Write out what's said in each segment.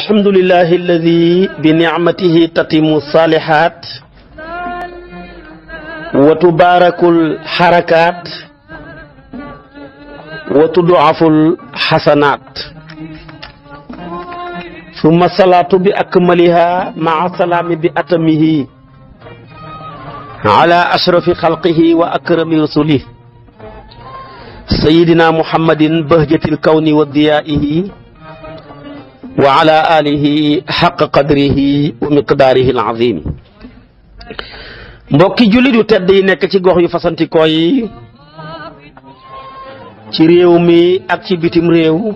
alhamdulillahi alladi bi nicmatihi tatimu salihat wa tubarakul xarakaat wa tuduaful xasanaat summa salaatu bi akmaliha maa salaami bi atamihi ala ashrafi xalqihi wa akrami rusulih sayidina muhammadin bahjatil kawni wa diyaihi wa ala alihi xaq qadrihi wa miqdaarihi al-azim. mbokki jullit yu tedd yi nekk ci gox yu fasantikoo yi ci réew mi ak ci bitim réew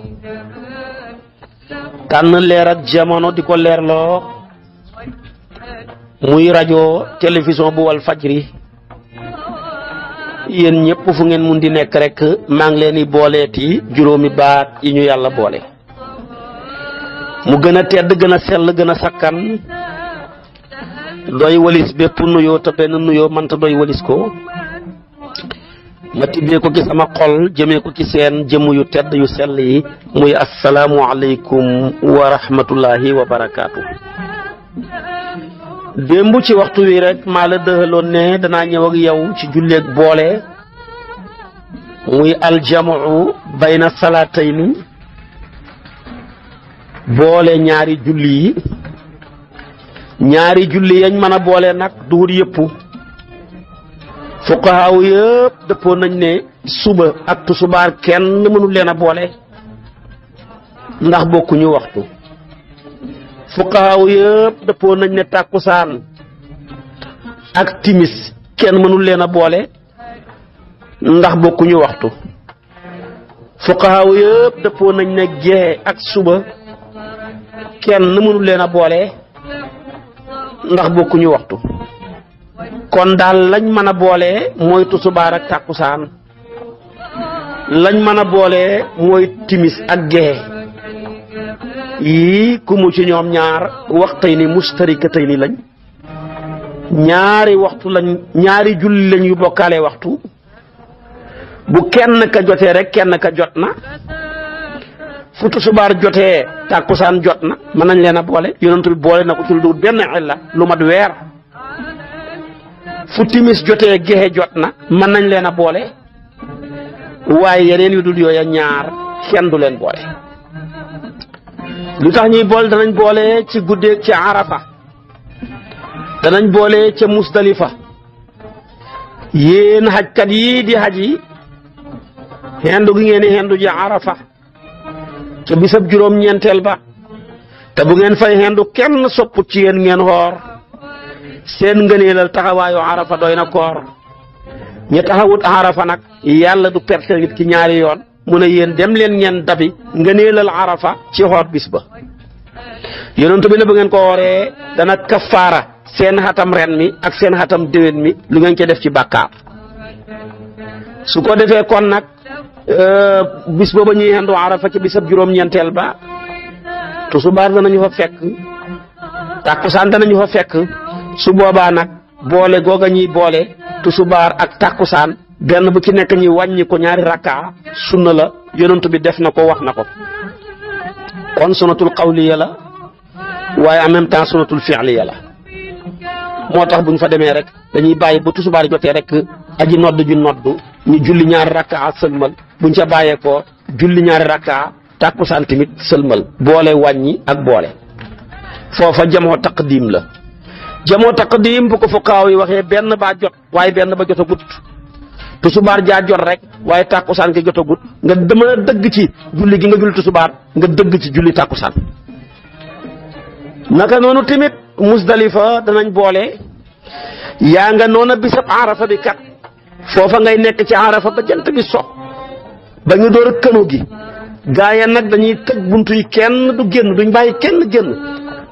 tànn leer ak jamono di ko leerloo muy rajo télévision bu wal fajri yéen ñëpp fu ngeen mun di nekk rek maa ngi leen di booleeti juróomi baat yi ñu yàlla boole mu gën a tedd gën a sell gën a sakkan doy walis bépp nuyoo te benn nuyoo mënta doy walis ko ma tibbee ko ci sama xol jëmee ko ci seen jëmm yu tedd yu sell yi muy asalaamu aleykum wa rahmatullahi wa barakaatu. démb ci waxtu wi rek maa la dëxaloon ne danaa ñëw ak yow ci julleeg boole muy aljamu bayna salaatayni boole ñaari julli yi ñaari julli yañ mën a boole nag duhut yëpp fuqahaaw yëpp dëppoo nañ ne suba ak tusubaar kenn mënul leen a boole ndax bokkuñu waxtu fuqahaaw yëpp dëppoo nañ ne tàkkusaan ak timis kenn mënul leen a boole ndax bokkuñu waxtu fuqahaaw yëpp dëppoo nañ ne gee ak suba kenn mënul leen a boole ndax bokkuñu waxtu kon daal lañ mën a boole mooy tusubaar ak tàkkusaan lañ mën a boole mooy timis ak gee yii ku mu ci ñoom ñaar waxtay ni mustarikatay ni lañ ñaari waxtu lañ ñaari julli lañ yu bokkaale waxtu bu kenn ka jotee rek kenn ka jot na fu tusubaar jotee tàkkusaan jot na mën nañ leen a boole yonent bi boole na ko ci lu dul benn illa lu mat weer fu timis jotee gexe jot na mën nañ leen a boole waaye yeneen yu dul yooya ñaar kenn du leen boole lu tax ñuy boole danañ boole ci guddeeg ci arafa danañ boole ca musdalifa yéen xajkat yi di xaj yi xendu gi ngeen di xendu ji arafa ca bisab juróom-ñeenteel ba te bu ngeen fay xendu kenn sopput ci yéen ngeen xoor seen ngëneelal taxawaayu arafa doy na koor ña taxawut arafa nag yàlla du perte nit ki ñaari yoon mu ne yéen dem leen ngeen dabi ngëneelal arafa ci xoor bis ba yonent bi ne bu ngeen ko wooree dana kafaara seen xatam ren mi ak seen xatam déwén mi lu ngeen ci def ci bàkkaar su ko defee kon nag bis booba ñuy xendu arafa ci bisab juróom-ñeenteel ba tusubaar danañu fa fekk tàkkusaan danañu fa fekk su boobaa nag boole googa ñuy boole tusubaar ak tàkkusaan benn bu ci nekk ñi wàññi ko ñaari rakkaa sunna la yonent bi def na ko wax na ko kon sunnatul qawliya la waaye en même temps sunnatul fi'liya la moo tax bu ñu fa demee rek dañuy bàyyi ba tusubaar jotee rek aji nodd ju nodd ñu julli ñaari rakkaa sëlmal buñ ca bàyyee ko julli ñaari rakkaa tàkkusaan tamit sëlmal boole wàññi ak boole foofa jamoo taqdim la jamoo taqdim bu ko fuqaaw yi waxee benn baa jot waaye benn ba jotagut tusubaar jaa jot rek waaye tàkkusaan ki jotagut nga dama dëgg ci julli gi nga julli tusubaar nga dëgg ci julli tàkkusaan naka noonu tamit musdalifa danañ boole yaa nga noona bisab arafa bi kat foofa ngay nekk ci arafa ba jant bi so ba ñu door a kënu gi gaaya nag dañuy tëj buntu yi kenn du génn duñ bàyyi kenn génn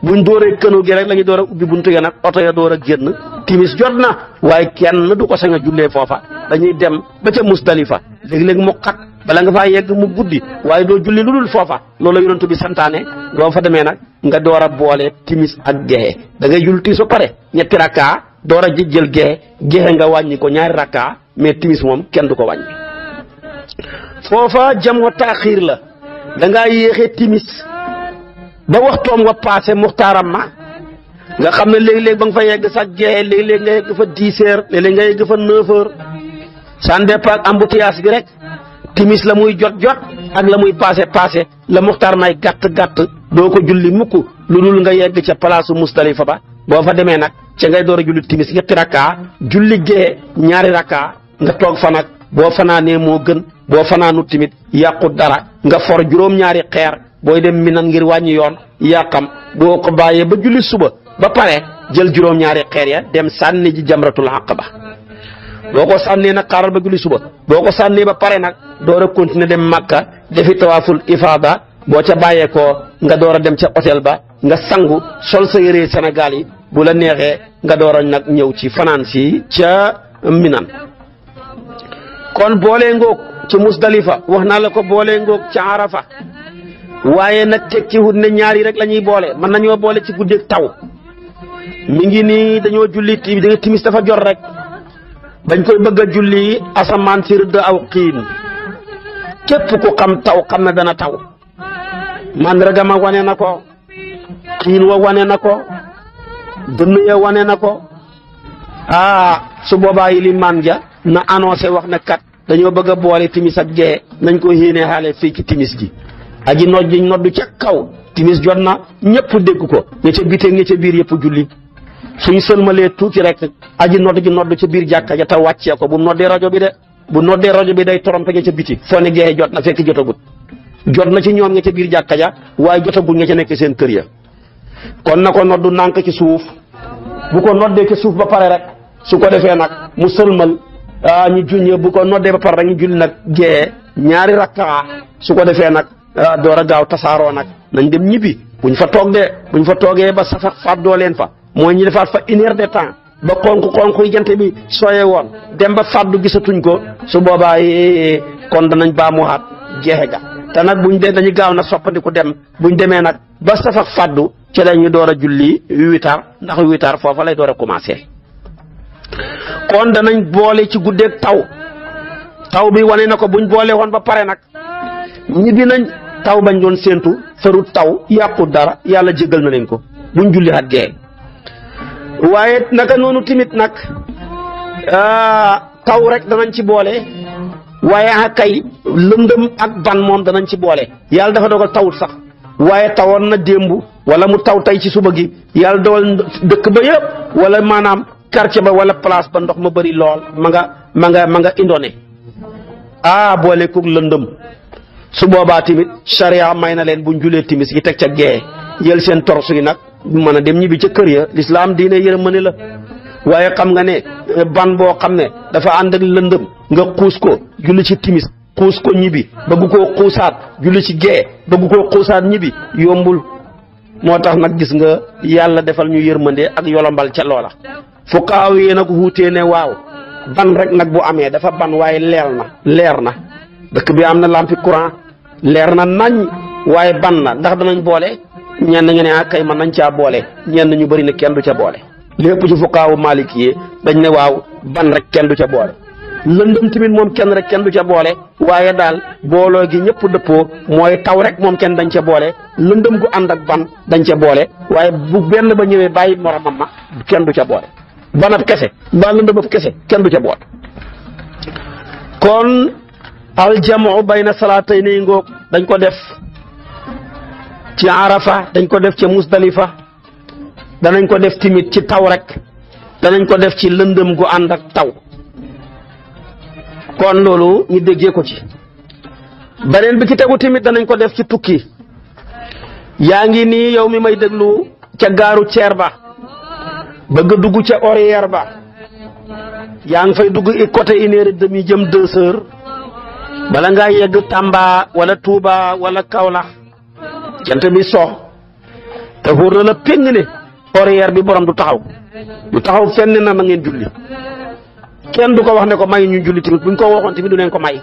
buñ dooree kënu gi rek la ñu door a ubbi buntu ya nag oto ya door a génn timis jot na waaye kenn du ko sañ a jullee foofa dañuy dem ba ca musdalifa léegi-léegi mu xat bala nga faa yegg mu guddi waaye doo julli lu dul foofa loolu yonent bi santaane doo fa demee nag nga door a boole timis ak gexe da ngay julli timis ba pare ñetti rakkaa door a jël gexe nga wàññi ko ñaari rakkaa mais timis moom kenn du ko wàññi foofa jamoo taaxiir la da ngaa yéexee timis ba waxtoom wa passé muxtaaram ma nga xam ne léeg-léeg ba nga fa yegg sax gee léeg-léeg nga yegg fa 10 heures léeg-léeg nga yegg fa 9 heures sans départ embouteillage bi rek timis la muy jot ak la muy passé la muxtaar may gàtt doo ko julli mukk lu dul nga yegg ca palaasu Musdalifa ba boo fa demee nag ca ngay door a julli timis ñetti rakka julli gee 2 rakka nga toog fa nag boo fanaanee moo gën boo fanaanu timit yàqu dara nga for juróom-ñaari xeer booy dem Minan ngir wàññi yoon yàqam boo ko bàyyee ba julli suba ba pare jël juróom-ñaari xeer ya dem sànni ji jamratul aqaba boo ko sànnee nag xaaral ba julli suba boo ko sànnee ba pare nag door a continuer dem Makka defi tawaaful ifaada boo ca bàyyeekoo nga door a dem ca hôtel ba nga sangu sol sa yére Sénégal yi bu la neexee nga door a nag ñëw ci fanaan si ca Minan kon boolee ngoog ci Musdalifa wax naa la ko boolee ngoog ca Arafa waaye nag teg ci wut ne ñaar yi rek la ñuy boole mën nañoo boole ci guddeeg taw mi ngi nii dañoo julli timis dafa jot rek dañ koy bëgg a julli asamaan si rëdd aw xiin képp ku xam taw xam na dana taw mandarga ma wane na ko xiin wa wane na ko dënn ya wane na ko su boobaa yi li man ja na annoncé wax ne kat dañoo bëgg a boole timis ak gee nañ ko yéene xaale fii ci timis gi aji nooj ji noddu ca kaw timis jot na ñëpp dégg ko ña ca bitee ña ca biir yëpp julli suñ sëlmalee tuuti rek aji nodd ji noddu ca biir jàkka ja te wàccee ko bu noddee rajo bi de bu noddee rajo bi day torompe ña ca biti foo ne gee jot na fekk jotagut jot na ci ñoom ña ca biir jàkka ja waaye jotagul ña ca nekk seen kër ya kon na ko noddu nànk ci suuf bu ko noddee ci suuf ba pare rek su ko defee nag mu sëlmal ñu juñe bu ko noddee ba pare rek ñu julli nag gee 2 rakka su ko defee nag door a gaaw tasaaroo nag nañ dem ñibbi buñ fa toog de buñ fa toogee ba safa fàddoo leen fa mooy ñu defaat fa 1 heure de temps ba xonk yi jant bi sooyee woon dem ba fàddu gisatuñ ko su boobaa kon danañ baamuwaat jeexe ga te nag buñ dee dañuy gaaw nag soppandiku dem buñ demee nag ba safa fàddu ci la ñu door a julli 8 heures ndax 8 heures foofa lay door a commencé kon danañ boole ci guddeeg taw bi wane na ko buñ boole woon ba pare nag ñibbi nañ taw bañ doon séentu farut taw yàqu dara yàlla jégal na leen ko buñ julli at gee waaye naka noonu timit nag taw rek danañ ci boole waaye kay lëndëm ak ban moom danañ ci boole yàlla dafa dogal tawut sax waaye tawoon na démb wala mu taw tey ci suba gi yàlla dogal dëkk ba yëpp wala maanaam quartier ba wala place ba ndox ma bëri lool ma nga indone boole koog lëndëm su boobaa tamit charia may na leen buñ julee timis gi teg ca gee jël seen torsu yi nag mën a dem ñibbi ca kër ya lislaam diine yërmande la waaye xam nga ne ban boo xam ne dafa ànd ak lëndëm nga xuus ko julli ci timis xuus ko ñibbi bëgg koo xuusaat julli ci gee bëgg koo xuusaat ñibbi yombul moo tax nag gis nga yàlla defal ñu yërmande ak yolombal ca loola fuqaaw yi nag wuutee ne waaw ban rek nag bu amee dafa ban waaye leer na dëkk bi am na lampi courant leer na nañ waaye ban na ndax danañ boole ñenn nga ne kay man nañ caa boole ñenn ñu bëri ne kenn du ca boole lépp ci fuqaawu maliki yi dañ ne waaw ban rek kenn du ca boole lëndëm tamit moom kenn rek kenn du ca boole waaye daal booloo gi ñëpp dëppoo mooy taw rek moom kenn dañ ca boole lëndëm gu ànd ak ban dañ ca boole waaye bu benn ba ñëwee bàyyi moromam ma kenn du ca boole banab kese ba lëndëmab kese kenn du ca boole kon aljamu bayna salaatayni ngoog dañ ko def ci Arafa dañ ko def ci Musdalifa danañ ko def timit ci taw rek danañ ko def ci lëndëm gu ànd ak taw kon loolu ñu déggee ko ci beneen bi ci tegu timit danañ ko def ci tukki yaa ngi nii yow mi may déglu ca gaaru ceer ba bëgg dugg ca horaire ba yaa ngi fay dugg côté 1h30 jëm 2h bala ngaa yegg Tamba wala Touba wala Kaolack jant bi sox te wóor na la péng ne horaire bi borom du taxaw fenn na ma ngeen julli kenn du ko wax ne ko may ñu julli tamit buñ ko waxoon tamit du leen ko may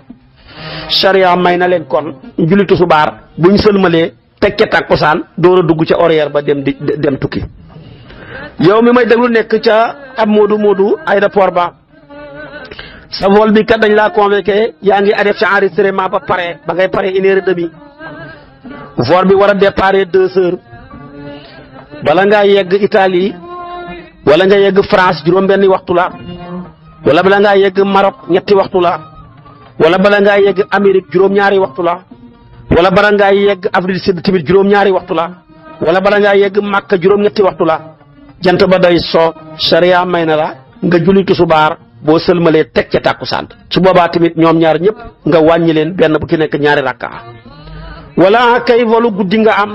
charia may na leen kon ñu julli tusubaar buñ sëlmalee tekke takkusaan door a dugg ca horaire ba dem tukki yow mi may déglu nekk ca ab moodu aéroport ba sa vol bi kat dañ laa convoqué yaa ngi def ca enregistrement ba ngay pare 1h30 vol bi war a départ 2h bala ngaa yegg Italie wala nga yegg France juróom-benni waxtu la wala bala ngaa yegg Maroc ñetti waxtu la wala bala ngaa yegg Amérique juróom-ñaari waxtu la wala bala ngaa yegg Afrique du Sud tamit juróom-ñaari waxtu la wala bala ngaa yegg Makka juróom-ñetti waxtu la jant ba day soo sariya may na la nga julli tusubaar boo sëlmalee teg ca tàkkusaan su boobaa tamit ñoom ñaar ñëpp nga wàññi leen benn bu ci nekk ñaari rakka wala kay volu guddi nga am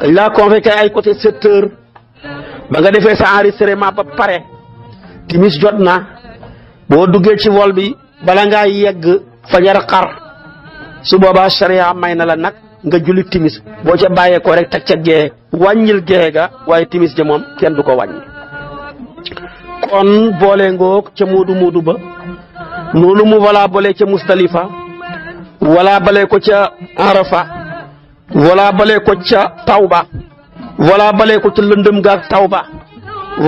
dañ laa convoqué ay côté 7 heures ba nga defee sa enregistrement ba pare timis jot na boo duggee ci vol bi bala ngaa yegg fajar xar su boobaa sariya may na la nag nga julli timis boo ca bàyyeekoo rek teg ca gee wàññil gee ga waaye timis ja moom kenn du ko wàññi. kon boole ngoog ca muudu ba noonu mu wala boole ca Musdalifa wala bale ko ca Arafa wala bale ko ca Tawba wala bale ko ca lëndëm gaag Tawba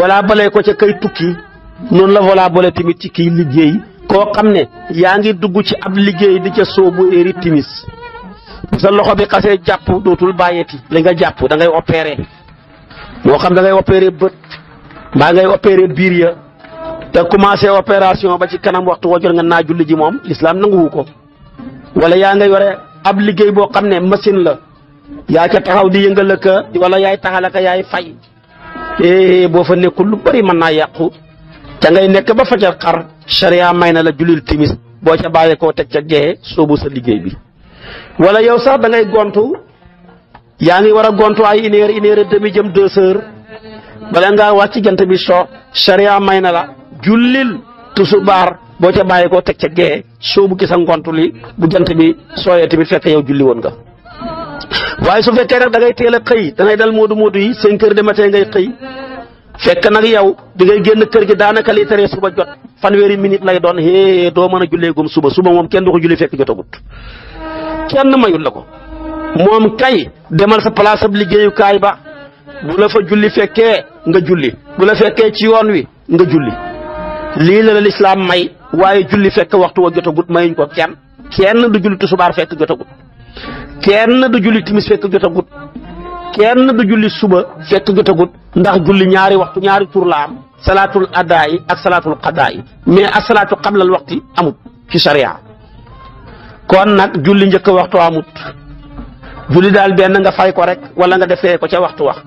wala bale ko ca kay tukki noonu la wala boole tamit ci kiy liggéey koo xam ne yaa ngi dugg ci ab liggéey di ca soobu éri timis sa loxo bi xasee jàpp dootul bàyyeeti li nga jàpp da ngay opéré moo xam da ngay opéré bët mbaa ngay opéré biir ya te commencé opération ba ci kanam waxtu woo jot nga naa julli ji moom lislaam nanguwu ko wala yaa nga yore ab liggéey boo xam ne machine la yaa ca taxaw di yëngal ka wala yaay taxal ka yaay fay boo fa nekkul lu bari mën naa yàqu te ngay nekk ba fajar xar sharia may na la jullil timis boo ca bàyyee koo teg ca gee soobu sa liggéey bi wala yow sax da ngay gontu yaa ngi war a gontu ay une heure et demi jëm 2 heures bala ngaa wàcc jant bi soo sharia may na la jullil tusubaar boo ca bàyyee koo teg ca gee soobu ki sa ngontu li bu jant bi sooyee tamit fekk yow julli woon nga waaye su fekkee nag da ngay teel a xëy da ngay dal moodu yi 5 heures du matin ngay xëy fekk nag yow di ngay génn kër gi daanaka li tere suba jot fanweeri minute lay doon doo mën a julleegum suba moom kenn du ko julli fekk jotagut kenn mayul la ko moom kay demal sa place ab liggéeyukaay ba bu la fa julli fekkee nga julli bu la fekkee ci yoon wi nga julli lii la lislaam may waaye julli fekk waxtu wa jotagut mayuñ ko kenn du julli tusubaar fekk jotagut kenn du julli timis fekk jotagut kenn du julli suba fekk jotagut ndax julli ñaari waxtu ñaari tur la am salaatul adaa yi ak salaatul qadaa yi mais ak salaatu qablal waxti amut ci sharia kon nag julli njëkk waxtu amut julli daal benn nga fay ko rek wala nga defee ko ca waxtu wax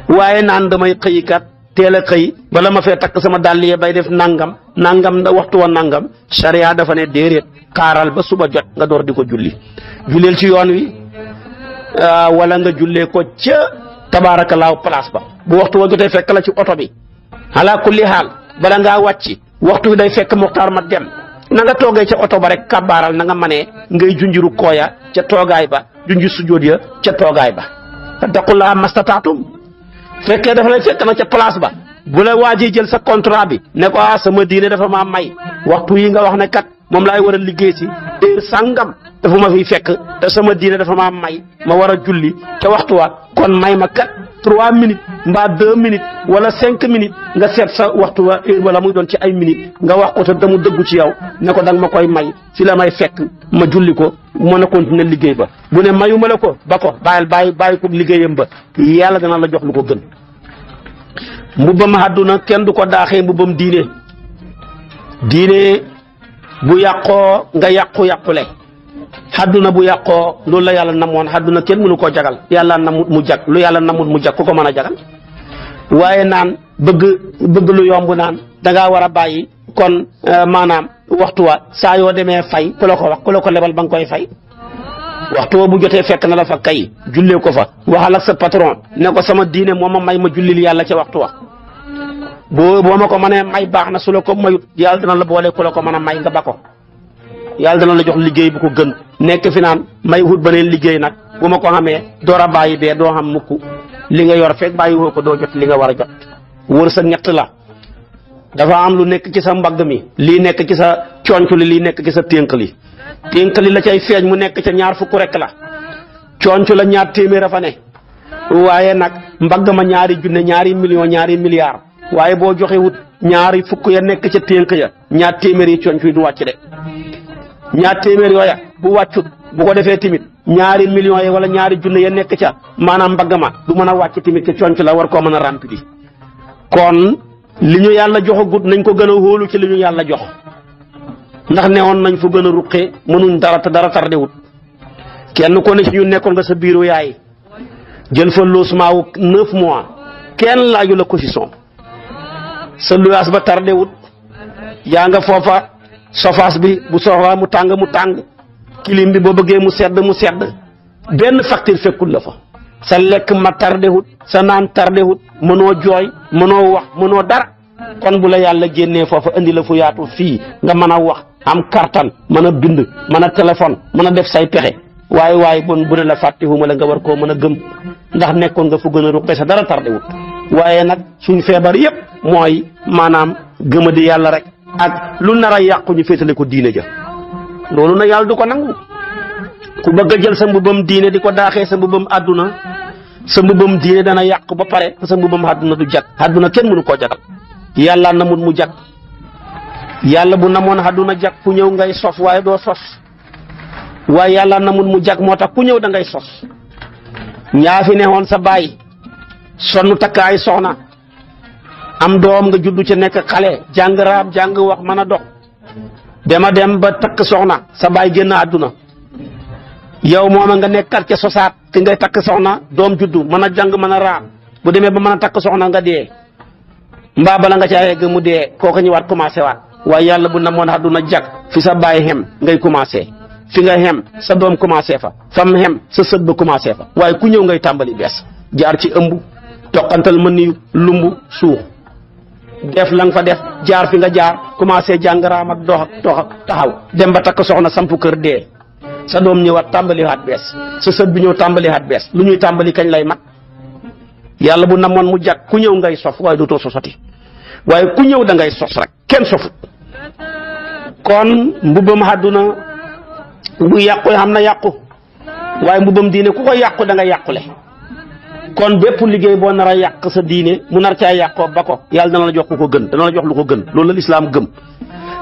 waaye naan damay xëy kat teel a xëy bala ma fee takk sama dàll yi bay def nangam da waxtu wa nangam sharia dafa ne déedéet xaaral ba suba jot nga door di ko julli julleel ci yoon wi wala nga jullee ko ca tabaarakallaahu place ba bu waxtu wa jotee fekk la ci oto bi ala kulli xaal bala ngaa wàcc waxtu wi day fekk muxtaar ma dem na nga toogee ca oto ba rek kabaaral na nga manee ngay junjiru kooya ca toogaay ba junji sujjóot ya ca toogaay ba fattaqullaaha mastataatum fekkee dafa lay fekk na ca place ba bu la waajee jël sa contrat bi ne ko sama diine dafa maa may waxtu yi nga wax ne kat moom laay war a liggéey si heure sàngam dafa ma fiy fekk te sama diine dafa maa may ma war a julli ca waxtu wa kon may ma kat 3 minutes mbaa 2 minutes wala 5 minutes nga seet sa waxtu wa heure wala muy doon ci ay minutes nga wax ko te damu dëggu ci yow ne ko danga ma koy may fi la may fekk ma julli ko mën a continuer liggéey ba bu ne mayu ma la ko ba ko bàyyi ko liggéeyam ba yàlla dana la jox lu ko gën. mbubbam àdduna kenn du ko daaxee mbubbam diine bu yàqoo nga yàqule àdduna bu yàqoo loolu la yàlla namoon àdduna kenn mënu koo jagal yàlla namut mu jag lu yàlla namut mu jag ku ko mën a jagal waaye naan bëgg lu yomb naan dangaa war a bàyyi kon maanaam waxtu wa saa yoo demee fay ku la ko wax ku la ko lebal ba nga koy fay waxtu wa bu jotee fekk na la fa kay jullee ko fa waxal ak sa patron ne ko sama diine moo ma may ma jullil yàlla ca waxtu wa boo ma ko mënee may baax na su la ko mayut yàlla dana la boole ku la ko mën a may nga ba ko yàlla dana la jox liggéey bu ko gën nekk fi naan may wut beneen liggéey nag bu ma ko xamee door a bàyyi bee doo xam mukk li nga yor fekk bàyyi woo ko doo jot li nga war a jot wër sa ñett la dafa am lu nekk ci sa mbagg mi lii nekk ci sa conc li lii nekk ci sa ténk li la cay feeñ mu nekk ca 2 fukk rek la conc la 2 téeméer a fa ne waaye nag mbagg ma 2 junne 2 million 2 milliards waaye boo joxe wut 2 fukk ya nekk ca ténk ya 2 téeméer yi conc yi du wàcc de 2 téeméer yooya bu wàccut bu ko defee tamit ñaari millions yi wala ñaari junne ya nekk ca maanaam mbagg ma du mën a wàcc tamit ca conc la war koo mën a rempli kon li ñu yàlla joxagut nañ ko gën a hóolu ci li ñu yàlla jox ndax newoon nañ fu gën a ruqee mënuñ dara te dara tardewut kenn ko ne ci ñu nekkoon nga sa biiru yaay jël fa logement wu 9 mois kenn laaju la caution sa luwaas ba tardewut yaa nga foofa sofaas bi bu soxlaa mu tàng kilim bi boo bëggee mu sedd benn facture fekkul la fa sa lekk ma tardewut sa naan tardewut mënoo jooy mënoo wax mënoo dara kon bu la yàlla génnee foofa indi la fu yaatu fii nga mën a wax am kartan mën a bind mën a téléphone mën a def say pexe waaye bon bu ne la fàttewuma la nga war koo mën a gëm ndax nekkoon nga fu gën a ruqe sa dara tardewut waaye nag suñ feebar yépp mooy maanaam gëma di yàlla rek ak lu nar a yàqu ñu féetale ko diine ja loolu na yàlla du ko nangu ku bëgg a jël sa mbubam diine di ko daaxee sa mbubam àdduna sa mbubam diine dana yàqu ba pare te sa mbubam àdduna du jag àdduna kenn mënu koo jagal yàlla namut mu jag yàlla bu namoon àdduna jag ku ñëw ngay sos waaye doo sos waaye yàlla namut mu jag moo tax ku ñëw da ngay sos ñaa fi neexoon sa baay sonn takkaay soxna am doom nga juddu ci nekk xale jàng raam jàng wax mën a dox dem ba takk soxna sa baay génn àdduna yow mooma nga nekkat ca sosaat ki ngay takk soxna doom juddu mën a jàng mën a raam bu demee ba mën a takk soxna nga dee mbaa bala nga caa yegg mu dee kooku ñëwaat commencé waat waaye yàlla bu namoon àdduna jag fi sa baay xem ngay commencé fi nga xem sa doom commencé fa fam xem sa sët ba commencé fa waaye ku ñëw ngay tàmbali bees jaar ci ëmb toqantal mën ni lumbu suux def la nga fa def jaar fi nga jaar commencé jàng raam ak dox ak taxaw dem ba takk soxna sampu kër dee sa doom ñëwaat tàmbaliwaat bees sa sët bi ñëw tàmbaliwaat bees lu ñuy tàmbali kañ lay mat yàlla bu namoon mu jag ku ñëw ngay sof waaye dootoo sosati waaye ku ñëw da ngay sos rek kenn sofut kon mbubam àdduna bu yàqu xam na yàqu waaye mbubam diine ku ko yàqu da nga yàqule kon bépp liggéey boo nar a yàq sa diine mu nar caa yàqoo ba ko yàlla dana la jox ku ko gën dana la jox lu ko gën loolu la lislaam gëm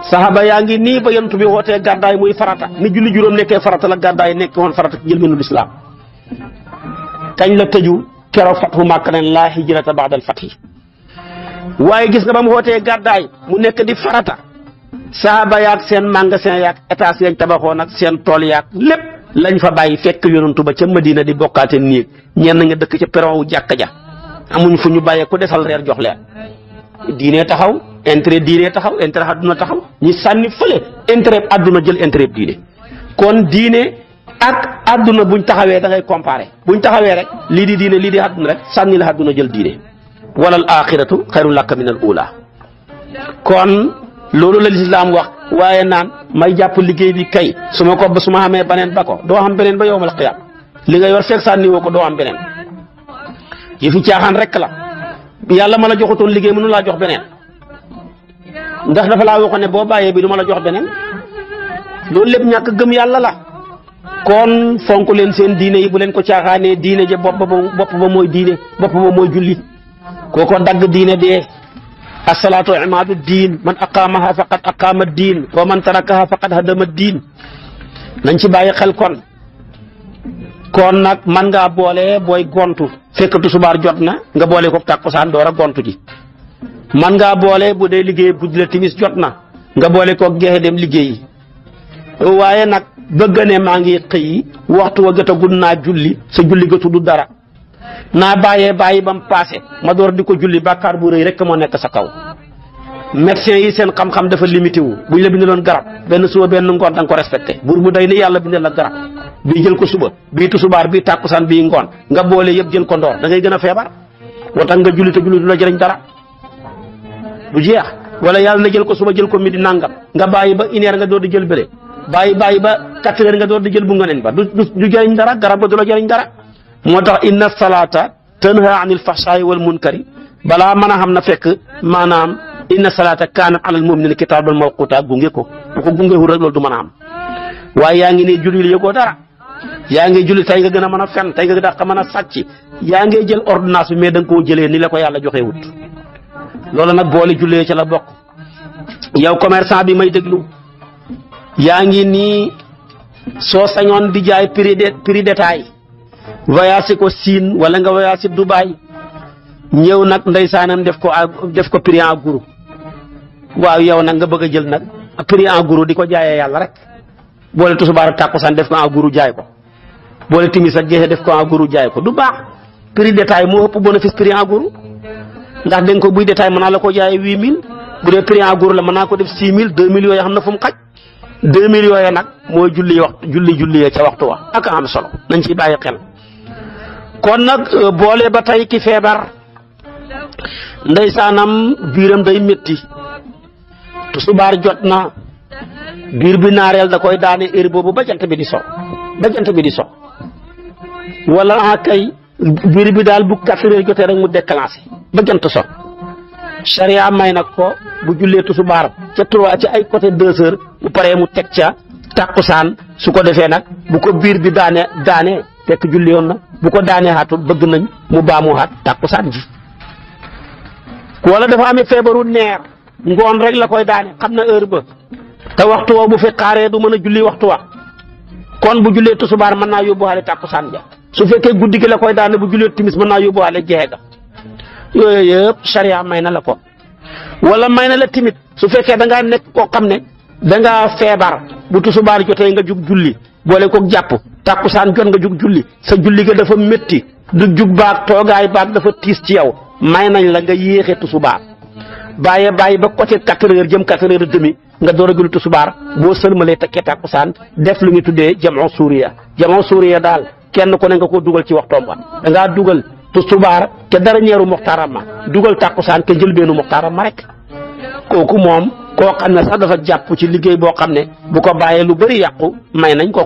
saxaaba yaa ngi nii ba yonent bi wootee gàddaay muy farata ni julli juróom nekkee farata la gàddaay nekk woon farata ci jëlbeenu lislaam kañ la tëju keroog fathu Makka ne laa hijrata ba'dal fathi waaye gis nga ba mu wootee gàddaay mu nekk di farata saxaaba yaag seen magasin yaag étage yañ tabaxoon ak seen tool yaag lépp lañ fa bàyyi fekk yonantu ba ca Madina di bokkaate néeg ñenn nga dëkk ca peron wu jàkka ja amuñ fu ñu bàyyee ku desal reer jox leen diine taxaw intérêt diine taxaw intérêt àdduna taxaw ñi sànni fële intérêt àdduna jël intérêt diine kon diine ak àdduna buñ taxawee da ngay comparer buñ taxawee rek lii di diine lii di àdduna rek sànni la àdduna jël diine wala al axiratu xayrun laka min al ula kon loolu la lislaam wax waaye naan may jàpp liggéey bi kay su ma xamee beneen ba ko doo xam beneen ba yowmal qiyaam li nga yor fekk sànni woo ko doo am beneen yëfi caaxaan rek la yàlla ma la joxutoon liggéey mënu laa jox beneen ndax dafa laa waxoon ne boo bàyyee bi du ma la jox beneen loolu lépp ñàkk gëm yàlla la kon fonk leen seen diine yi bu leen ko caaxaanee diine ja bopp ba mooy diine bopp ba mooy julli kooko dagg diine dee asalaatu imaadu diin man aqaamaha faqad aqaama diin wa man tarakaha faqad hadama diin nañ ci bàyyi xel kon nag man ngaa boole booy gontu fekk tusubaar jot na nga boole ko tàkkusaan door a gontu ji man ngaa boole bu dee liggéey guddi la timis jot na nga boole ko geexe dem liggéeyi waaye nag bëgg ne maa ngi xëy waxtu wa jotagul naa julli sa julli ga tudd dara naa bàyyi ba mu paase ma door di ko julli bàkkaar bu rëy rek moo nekk sa kaw médecin yi seen xam-xam dafa limité wu buñ la bindaloon garab benn suba benn ngoon da nga ko respecté buur bu day ni yàlla bindal la garab bii jël ko suba bii tusubaar bii tàkkusaan bii ngoon nga boole yëpp jël ko ndoor da ngay gën a feebar moo tax nga julli te julli du la jëriñ dara du jeex wala yàlla na jël ko suba jël ko midi nangam nga bàyyi ba une heure nga door di jël bële bàyyi ba 4 heures nga door di jël bu nga neen ba du jëriñ dara garab ba du la jëriñ dara moo tax inna salaata tanha anil fahsaa'i wal munkari balaa mën a xam na fekk maanaam inna salaata kaanat alal mu'minina kitaaban mawquuta gunge ko bu ko gunge wu rek loolu du mën a am waaye yaa ngi ne julli yëgoo dara yaa ngi julli tey nga gën a mën a fen tey nga dàq mën a sàcc yaa ngi jël ordonnance bi mais da nga koo jëlee ni la ko yàlla joxee wut loolu nag boole jullee ci la bokk yow commerçant bi may déglu yaa ngi nii soo sañoon di jaay prix détail voyage ko Siin wala nga voyage Dubaï ñëw nag ndeysaanam def ko prix en gros waaw yow nag nga bëgg a jël nag prix en gros di ko jaayee yàlla rek boole tusubaar ak tàkkusaan def ko en gros jaay ko boole timis ak jeexee def ko en gros jaay ko du baax. prix détail moo ëpp bénéfice prix en gros ndax dégg ko buy détail mën naa la ko jaayee 8000 bu dee prix en gros la mën naa ko def 6000 2000 yooyu xam na fu mu xaj 2000 yooyu nag mooy julli ca waxtu wa ak am solo nañ ci bàyyi xel. kon nag boole ba tey ki feebar ndeysaanam biiram day métti tusubaar jot na biir bi naareel da koy daane heure boobu ba jant bi di so wala kay biir bi daal bu 4 heures jotee rek mu déclenché ba jant so charia may nag ko bu jullee tusubaar ca 3 ci ay côté 2 heures bu paree mu teg ca tàkkusaan su ko defee nag bu ko biir bi daane fekk julli yoon na bu ko daanee xaatu bëgg nañ mu baamu xaat tàkkusaan ji wala dafa amee feebaru neer ngoon rek la koy daane xam na heure ba te waxtu wa bu fi xaaree du mën a julli waxtu wa kon bu jullee tusubaar mën naa yóbbuwaale tàkkusaan ja su fekkee guddi gi la koy daane bu jullee timis mën naa yóbbuwaale jeexe ga yooyu yëpp charia may na la ko wala may na la timit su fekkee da ngaa nekk koo xam ne da ngaa feebar bu tusubaar jotee nga jug julli boole ko jàpp tàkkusaan jot nga jug julli sa julli ga dafa métti du jug baag toogaay baag dafa tiis ci yow may nañ la nga yéexee tusubaar bàyyi ba côté 4 heures jëm 4 heures et demi nga door a julli tusubaar boo sëlmalee tekkee tàkkusaan def lu ñu tuddee jamoo suuriya daal kenn ku ne nga ko dugal ci waxtoom ba da ngaa dugal tusubaar ca dara ñeeru muxtaaram ma dugal tàkkusaan ke njëlbeenu muxtaaram ma rek kooku moom koo xam ne sax dafa jàpp ci liggéey boo xam ne bu ko bàyyee lu bëri yàqu may nañ ko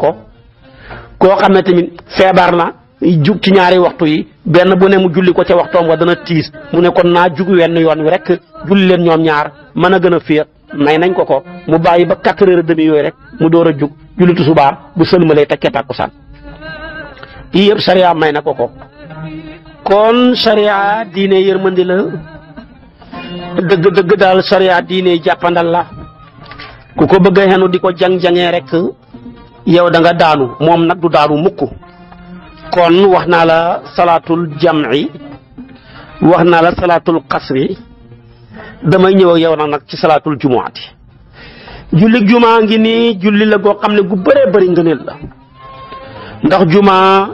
koo xam ne tamit feebar na jug ci ñaari waxtu yi benn bu ne mu julli ko ca waxtoom wa dana tiis mu ne kon naa jug wenn yoon wi rek julli leen ñoom ñaar mën a gën a féex may nañ ko mu bàyyi ba 4 heures et demi yooyu rek mu door a jug julli tusubaar bu sëlmalee tekkee tàkkusaan yii yëpp sariya may na ko kon sariya diine yërmandi la dëgg daal sariya diine jàppandal la ku ko bëgg a xenu di ko jang-jangee rek yow da nga daanu moom nag du daanu mukk kon wax naa la salaatul jam'i wax naa la salaatul qasri damay ñëw ak yow nag ci salaatul jumuati julli jumaa ngi nii julli la goo xam ne gu bëree bëri ngëneel la ndax jumaa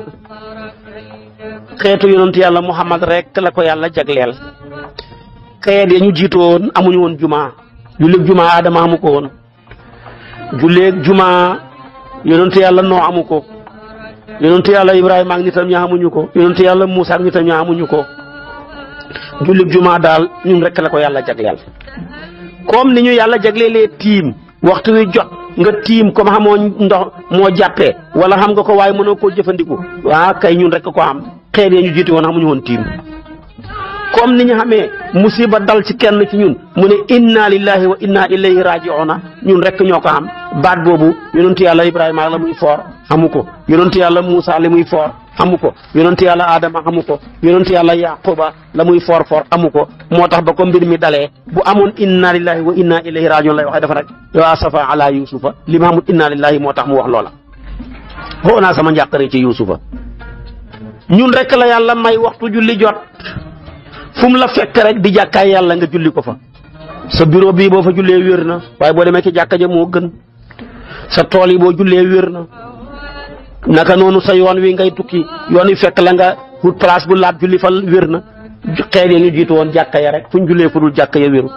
xeetu yonent yàlla Muhammad rek la ko yàlla jagleel xeet ya ñu jiitoon amuñu woon jumaa julleeg jumaa Adama amu ko woon julleeg jumaa yonent yàlla Noo amu ko yonent yàlla Ibrahima ak nitam ña amuñu ko yonent yàlla Muusa ak nitam ña amuñu ko julleeg jumaa daal ñun rek la ko yàlla jagleel comme ni ñu yàlla jagleelee tiim waxtu wi jot nga tiim comme xamoo ndox moo jàppee wala xam nga ko waaye mënoo koo jëfandiku waa kay ñun rek ko am xeet ya ñu jiite woon xamuñu woon tiim comme ni ñu xamee musiba dal ci kenn ci ñun mu ne inna lillahi wa inna ilayhi raji'una ñun rek ñoo ko xam baat boobu yonentu yàlla Ibrahima la muy foor xamu ko yonentu yàlla Muusa la muy foor xamu ko yonentu yàlla Adama xamu ko yonentu yàlla Yaquba la muy foor xamu ko moo tax ba ko mbir mi dalee bu amoon inna lillahi wa inna ilayhi raji'un lay waxee dafa nag yow asafa ala yusufa li ma xamul inna lillahi moo tax mu wax loola xoo naa sama njàqare ci yusufa ñun rek la yàlla may waxtu julli jot fu mu la fekk rek di jàkkaay yàlla nga julli ko fa sa bureau bii boo fa jullee wér na waaye boo demee ci jàkka ja moo gën sa tool yi boo jullee wér na naka noonu sa yoon wi ngay tukki yoon wi fekk la nga wut place bu laab julli fa wér na xeet ya ñu jiitu woon jàkka ya rek fu ñu jullee fu dul jàkka ya wérut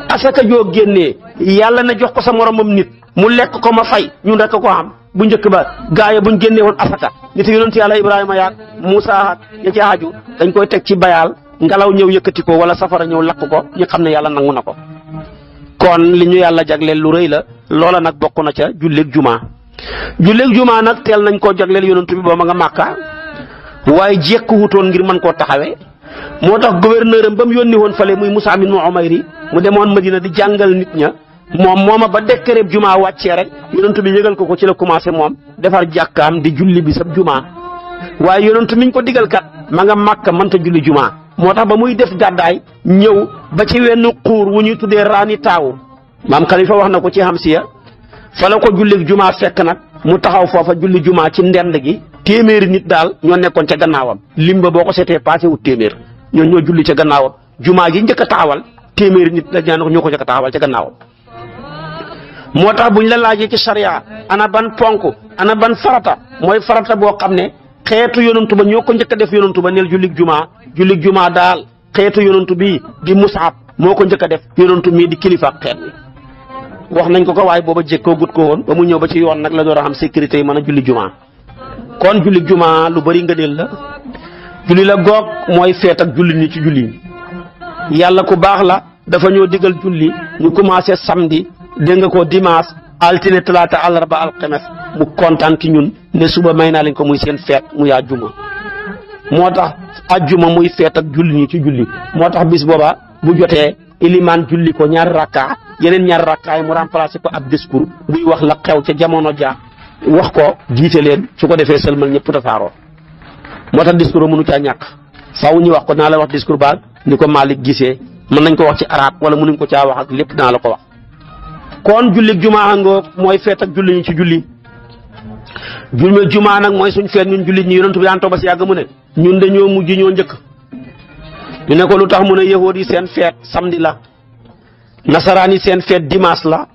asaka joo génnee yàlla na jox ko sa moromam nit mu lekk ko ma fay ñun rek ko am bu njëkk ba gaaya buñ génnee woon asaka nit yonent yàlla Ibrahima yaag Muusa ak ña ci aju dañ koy teg ci bayaal ngelaw ñëw yëkkati ko wala safara ñëw lakk ko ñu xam ne yàlla nangu na ko kon li ñu yàlla jagleel lu rëy la loola nag bokk na ca julleeg jumaa nag teel nañ koo jagleel yonent bi ba ma nga Màkka waaye jekku wutoon ngir mën koo taxawee moo tax gouverneur am ba mu yónni woon fale muy Mus'ab ibn Umayr mu demoon Madina di jàngal nit ña mooma ba décret jumaa wàccee rek yonent bi yëgal ko ci la commencé moom defar jàkkaam di julli bi sab jumaa waaye yonent miñ ko digal kat ma nga Màkka mënta julli jumaa moo tax ba muy def gàddaay ñëw ba ci wenn xuur wu ñuy tuddee raani taawu maam Khalifa wax na ko ci Hamsiya fa la ko julleeg jumaa fekk nag mu taxaw foofa julli jumaa ci ndend gi téeméeri nit daal ñoo nekkoon ca gannaawam lim ba boo ko seetee passé wu téeméer ñoo julli ca gannaawam jumaa gi njëkk a taxawal téeméeri nit la ñoo ko njëkk a taxawal ca gannaawam. moo tax buñ la laajee ci sariya ana ban ponk ana ban farata mooy farata boo xam ne xeetu yonantu ba ñoo ko njëkk a def yonantu ba neel jullig jumaa daal xeetu yonantu bi di Mus'ab moo ko njëkk a def yonantu mii di kilifa xeet bi wax nañ ko waaye booba jékkoo gut ko woon ba mu ñëw ba ci yoon nag la door a xam sécurité yi mën a julli jumaa kon julli jumaa lu bari ngëneel la julli la goog mooy feet ak julli ni ci julli yàlla ku baax la dafa ñoo digal julli ñu commencé samedi dégg nga ko dimanche altine talaata àllarba alxames mu kontaan ci ñun ne suba may naa leen ko muy seen feet muy àjjuma moo tax àjjuma muy feet ak julli ni ci julli moo tax bis booba bu jotee ilimaan julli ko ñaari rakka yeneen ñaari rakka yi mu remplacé ko ab discours buy wax la xew ca jamono ja wax ko jiite leen su ko defee sëlmal ñëpp tasaaroo moo tax discours mënu caa ñàkk faaw ñu wax ko naa la wax discours baag ni ko Malick gisee mën nañ ko wax ci arab wala mënuñ ko caa wax ak lépp naa la ko wax. kon jullig jumaa ngoo mooy feet ak julli ñi ci julli jumaa nag mooy suñ feet ñun jullit ñi yonent bi daan toog ba si yàgg mu ne ñun dañoo mujj ñoo njëkk ñu ne ko lu tax mu ne yahuud yi seen feet samedi la nasaraan yi seen feet dimanche la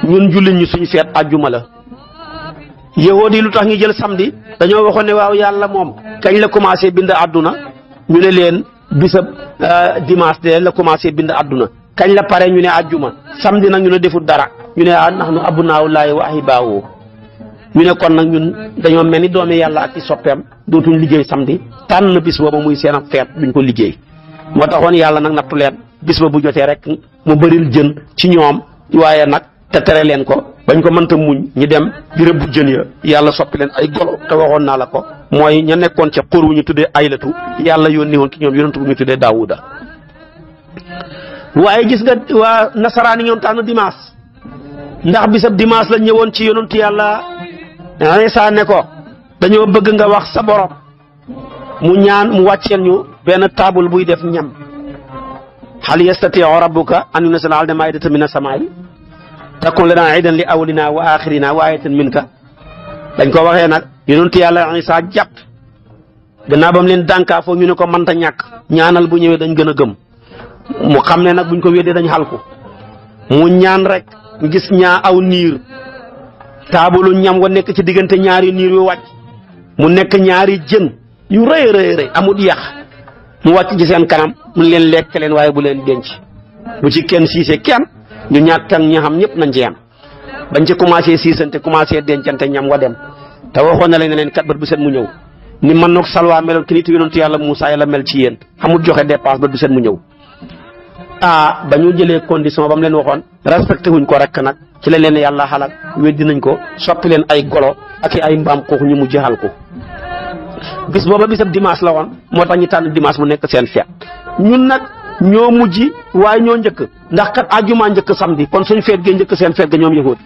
ñun jullit ñi suñ feet àjjuma la. yahuud yi lu tax ñu jël samedi dañoo waxoon ne waaw yàlla moom kañ la commencé bind àdduna ñu ne leen bisab dimanche de la commencé bind àdduna kañ la pare ñu ne àjjuma samedi nag ñu ne defut dara ñu ne nahnu abnaa'ullaahi wa ahibaa'uhu ñu ne kon nag ñun dañoo mel ni doomi yàlla ak ci soppeem dootuñ liggéey samedi tànn bis booba muy seen ak feet duñ ko liggéey moo taxoon yàlla nag nattu leen bis ba bu jotee rek mu bëril jën ci ñoom waaye nag te tere leen ko bañ ko mënta muñ ñi dem di rëbbu jën ya yàlla soppi leen ay golo te waxoon naa la ko mooy ña nekkoon ca xur wu ñu tuddee aylatu yàlla yónni woon ci ñoom yonent bu ñu tuddee daawuda waaye gis nga waa nasaraan yi ñoom tànn dimanche ndax bisab dimanche la ñëwoon ci yonent yàlla Isa ne ko dañoo bëgg nga wax sa borom mu ñaan mu wàcceel ñu benn taabul buy def ñam hal yastati'u rabbuka an yunazzila alaynaa maa'idatan mina samaa'i takun lanaa iidan li awwalinaa wa aaxirinaa wa aayatan minka dañ ko waxee nag yonent yàlla Isa jàpp gannaaw ba mu leen dànkaafoo ñu ne ko mënta ñàkk ñaanal bu ñëwee dañ gën a gëm mu xam ne nag buñ ko weddee dañ xal ko mu ñaan rek gis aw niir taabulu ñam wa nekk ci diggante ñaari niir yu wàcc mu nekk ñaari jën yu rëy rëy amut yax mu wàcc ci seen kanam mu leen lekk leen waaye bu leen denc bu ci kenn siise kenn ñu ñàkk ak ñi xam ñëpp nañ ci yem bañ ci commencé siisante commencé dencante ñam wa dem te waxoon na leen kat bët bu set mu ñëw ni man nag salwaa meloon ki nit yonentu yàlla Moussa yàlla mel ci yéen xamul joxe dépense bët bu set mu ñëw ba ñu jëlee condition ba mu leen waxoon respecté wuñ ko rek nag ci la leen yàlla xalak weddi nañ ko soppi leen ay golo ak ay mbaam kooku ñu mujj xal ko bis booba bisab dimanche la woon moo tax ñu tànn dimanche mu nekk seen feet ñun nag ñoo mujj waaye ñoo njëkk ndax kat àjjuma njëkk samedi kon suñ feet gi njëkk seen feet ga ñoom yahud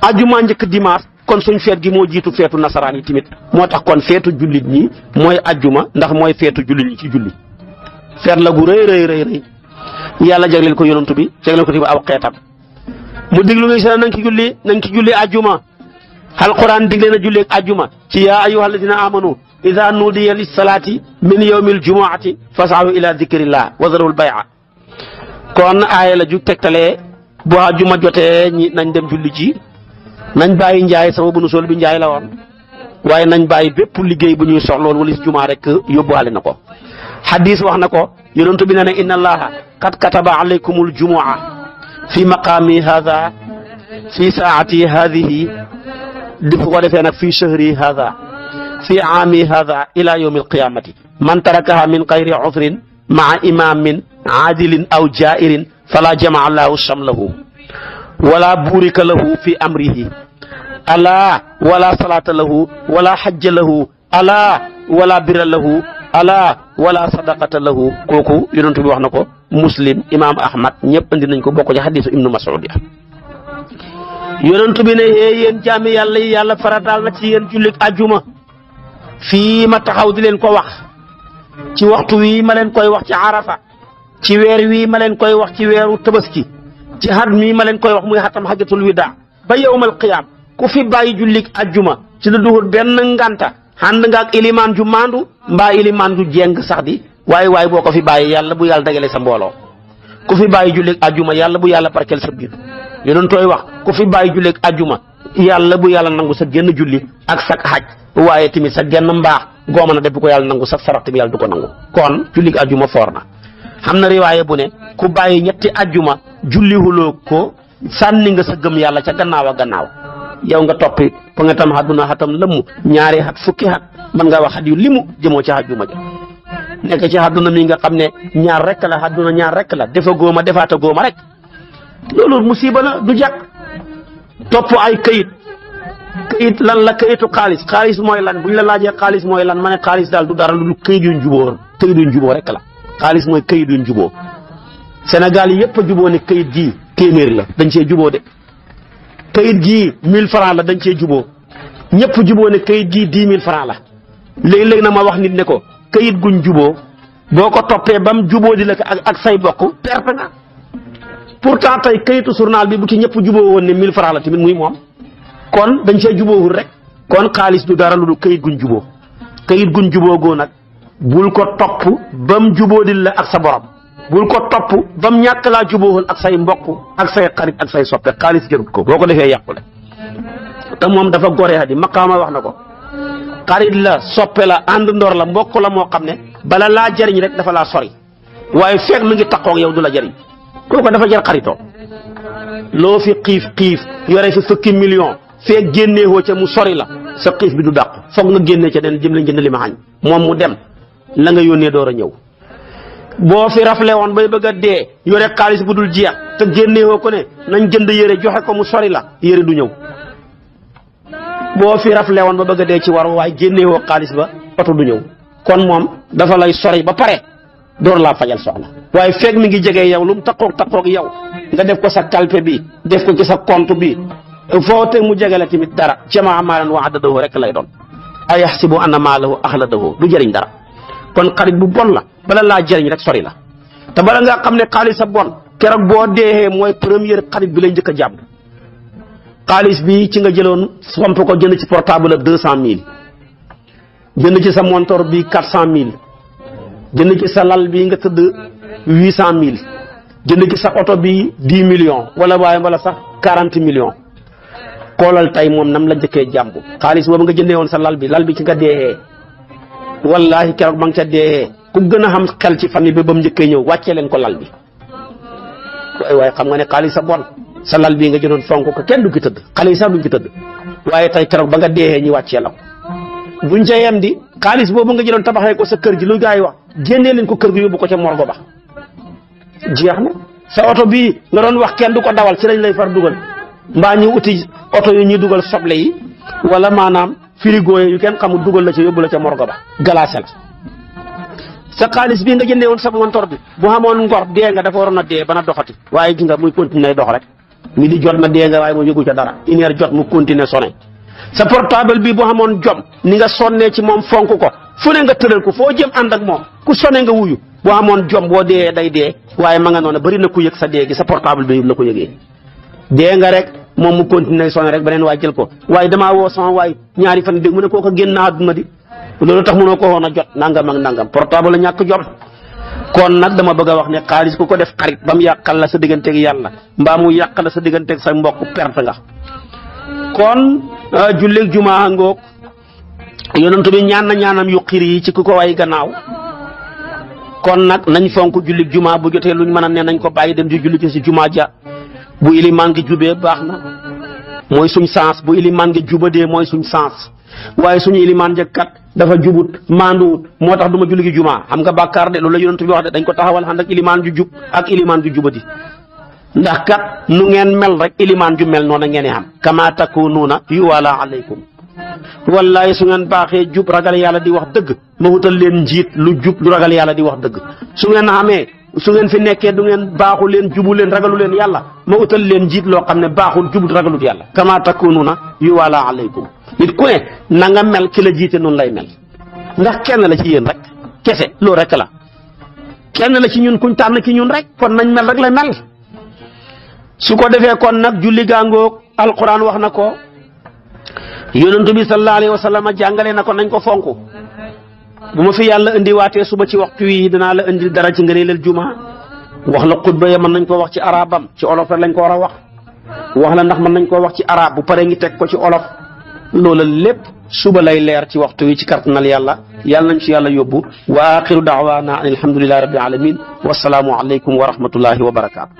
àjjuma njëkk dimanche kon suñ feet gi moo jiitu feetu nasaraan yi tamit moo tax kon feetu jullit ñi mooy àjjuma ndax mooy feetu jullit ñi ci julli feet la gu rëy yàlla jagleel ko yonantu bi jagleel ko ci aw xeetam mu diglu nga seen nañ ci julli àjjuma alquran digle na julli àjjuma ci yaa ayyuha alladina amanu ida nudiya lissalaati min yawmi aljumuati fas'aw ila dikrillah wa zarul bay'a kon aaya la ju tegtalee bu àjjuma jotee ñi nañ dem julli ji nañ bàyyi njaay sama bu nu sol bi njaay la woon waaye nañ bàyyi bépp liggéey bu ñuy soxloon wala si jumaa rek yóbbuwaale na ko hadis wax na ko yonent bi ne inna allaha qad kataba alaykumul jumu'a fi maqaami hadha fi saati hadhihi di ko defee nag fi shahri hadha fi aami hadha ila yawmi alqiyamati man tarakaha min gayri udhrin ma'a imamin aadilin aw jairin fala jama'a allahu shamlahu wala burika lahu fi amrihi ala wala salata lahu wala hajja lahu ala wala birra lahu ala wala sadaqata lahu kooku yonent bi wax na ko muslim imam ahmad ñëpp andi nañ ko bokk ci hadisu ibnu mas'ud ya yonent bi ne yéen jaami yàlla yi yàlla farataal na ci yéen jullit ajjuma fii ma taxaw di leen ko wax ci waxtu wii ma leen koy wax ci arafa ci weer wii ma leen koy wax ci weeru tabaski ci xat mii ma leen koy wax muy xatam xajatul wida ba yawmal qiyaam ku fi bàyyi jullik ajjuma ci lu duhul benn nganta ànd nga ak ilimaan ju maandu mbaa ilimaan ju jeng sax di waaye boo ko fi bàyyi yàlla bu yàlla dagale sa mbooloo ku fi bàyyi jullik ajjuma yàlla bu yàlla barkeel sa biir yéen tooy wax ku fi bàyyi jullik ajjuma yàlla bu yàlla nangu sa genn julli ak sa xaj waaye tamit sa genn mbaax goo mën a def bu ko yàlla nangu sa sarax tamit yàlla du ko nangu kon jullik ajjuma foor na xam na riwaaye bu ne ku bàyyi ñetti ajjuma jullihuloo ko sànni nga sa gëm yàlla ca gannaaw a gannaaw yow nga toppi fa nga tam àdduna xatam lëmm ñaari xat fukki xat man nga wax xat yu limu jëmoo ci ajjuma ja nekk ci àdduna mi nga xam ne ñaar rek la àdduna ñaar rek la defa góoma defaata góoma rek loolu musiba la du jàkk topp ay këyit lan la këyitu xaalis mooy lan bu ñu la laajee xaalis mooy lan ma ne xaalis daal du dara lu këyit yuñ juboo rek la xaalis mooy këyit yuñ juboo Sénégal yi yëpp a juboo ne këyit gii téeméer la dañ cee juboo de këyit gii 1000 francs la dañ cee juboo ñëpp juboo ne këyit gii 10 000 francs la léegi-léegi na ma wax nit ne ko këyit guñ juboo boo ko toppee ba mu juboo di la ak say bokk perte nga pourtant tey këyitu journal bi bu ci ñëpp juboo woon ne 1000 francs la tamit muy moom kon dañ cee juboowul rek kon xaalis du dara lu këyit guñ juboo goo nag bul ko topp ba mu juboo di la ak sa borom bul ko topp ba mu ñàkk laa jubóowal ak say mbokk ak say xarit ak say soppe xaalis jarut ko boo ko defee yàqule te moom dafa goree xadi maqaama wax na ko xarit la soppe la ànd ndoor la mbokk la moo xam ne bala laa jariñ rek dafa laa sori waaye fekk mi ngi taxaw ak yow du la jariñ kooku dafa jar xaritoo loo fi xiif yore fi fukki million fekk génneewoo ca mu sori la sa xiif bi du dàq foog nga génnee ca den jëm lañ jënd li ma xañ moom mu dem la nga yónnee door a ñëw boo fi rafle woon bay bëgg a dee yore xaalis bu dul jeex te génneewoo ko ne nañ jënd yére joxe ko mu sori la yére du ñëw boo fi rafle woon ba bëgg a dee ci war waaye génneewoo xaalis ba oto du ñëw kon moom dafa lay sori ba pare door laa fajal soxla waaye fekk mi ngi jege yow lu mu taqoog yow nga def ko sa kalpe bi def ko ci sa compte bi foo te mu jege la tamit dara jamaa maalan wa addadahu rek lay doon ay yaxsibu anna maalahu axladahu du jëriñ dara kon xarit bu bon la bala laa jëriñ rek sori la te bala nga xam ne xaalis sa bon keroog boo deexee mooy première xarit bi lay njëkk a jàpp xaalis bi ci nga jëloon somp ko jënd ci portable ak 200000 jënd ci sa montor bi 400000 jënd ci sa lal bi nga tëdd 800000 jënd ci sa oto bi 10 millions wala sax 40 millions xoolal tey moom nam la njëkkee jàmbu xaalis boobu nga jëndee woon sa lal bi ci nga deexee wallahi keroog ba nga ca dee ku gën a xam xel ci famille bi ba mu njëkkee ñëw wàccee leen ko lal bi waaye xam nga ne xaalis sa bon sa lal bii nga jëloon fonk ko kenn du ki tëdd xale yi sax duñ ki tëdd waaye tey keroog ba nga dee ñu wàccee la ko buñ ca yem di xaalis boobu nga jëloon tabaxee ko sa kër gi lu gaa yi wax génnee leen ko kër gi yóbbu ko ca morgo ba jeex na sa oto bii nga doon wax kenn du ko dawal ci lañ lay far dugal mbaa ñu uti oto yu ñuy dugal soble yi wala maanaam frigo yu kenn xamul dugal la ca yóbbu la ca morgo ba galaase la sa xaalis bii nga jëndee woon sa montor bi bu xamoon ngor dee nga dafa waroon a dee bana doxati waaye gis nga muy continuer dox rek mi di jot na dee nga waaye mu yëgu ca dara une heure jot mu continuer sonné sa portable bi bu xamoon jom ni nga sonnee ci moom fonk ko fu ne nga tëral ko foo jëm ànd ak moom ku sonné nga wuyu bu xamoon jom boo dee day dee waaye ma nga noonu bari na ku yëg sa dee gi sa portable bi la ko yëgee dee nga rek moom mu continuer sonné rek beneen waay jël ko waaye damaa woo sama waay ñaari fan dégg mu ne kooku génn na àdduna di loolu tax mënoo ko woon a jot nangam ak nangam portable la ñàkk jom kon nag dama bëgg a wax ne xaalis ku ko def xarit ba mu yàqal la sa digganteeg yàlla mbaa mu yàqal la sa digganteeg sa mbokk perte nga kon julleeg jumaa ngoog yonent bi ñaan na ñaanam yu xir yi ci ku ko way gannaaw kon nag nañ fonk julleeg jumaa bu jotee luñ mën a ne nañ ko bàyyi dem di julli ci si jumaa ja bu ilimaan gi jubee baax na mooy suñ sens bu ilimaan gi jubadee mooy suñ sens waaye suñu ilimaan jëkkat dafa jubut maanduwut moo tax du ma julli gi jumaa xam nga bàkkaar de loolu la yonent bi wax de dañ ko taxawal ànd ak ilimaan ju jub ak ilimaan ju jubadi ndax kat nu ngeen mel rek ilimaan ju mel noonu ngeen xam kama takunuuna yuwala alaykum wallahi su ngeen baaxee jub ragal yàlla di wax dëgg ma wutal leen njiit lu jub lu ragal yàlla di wax dëgg su ngeen xamee su ngeen fi nekkee du ngeen baaxu leen jubu leen ragalu leen yàlla ma utal leen njiit loo xam ne baaxul jubut ragalut yàlla kama takununa yuwala alaykum nit ku ne na nga mel ki la jiite noonu lay mel ndax kenn la ci yéen rek kese loolu rek la kenn la ci ñun kuñ tànn ki ñun rek kon nañ mel rek la mel su ko defee kon nag julli gaangoog alquran wax na ko yonentu bi sallallahu alayhi wa sallam jàngale na ko nañ ko fonk bu ma fi yàlla indiwaatee suba ci waxtu wi danaa la indil dara ci ngëneelal juma wax la xutba ya mën nañ ko wax ci arabam ci olof rek lañ ko war a wax la ndax mën nañ koo wax ci arab bu paree ngi teg ko ci olof loola lépp suba lay leer ci waxtu wi ci kartanal yàlla yàlla nañ ci yàlla yóbbu wa axiru daawaana an alhamdulillahi rabbil alamin wasalaamu aleykum wa rahmatullahi wa barakaatu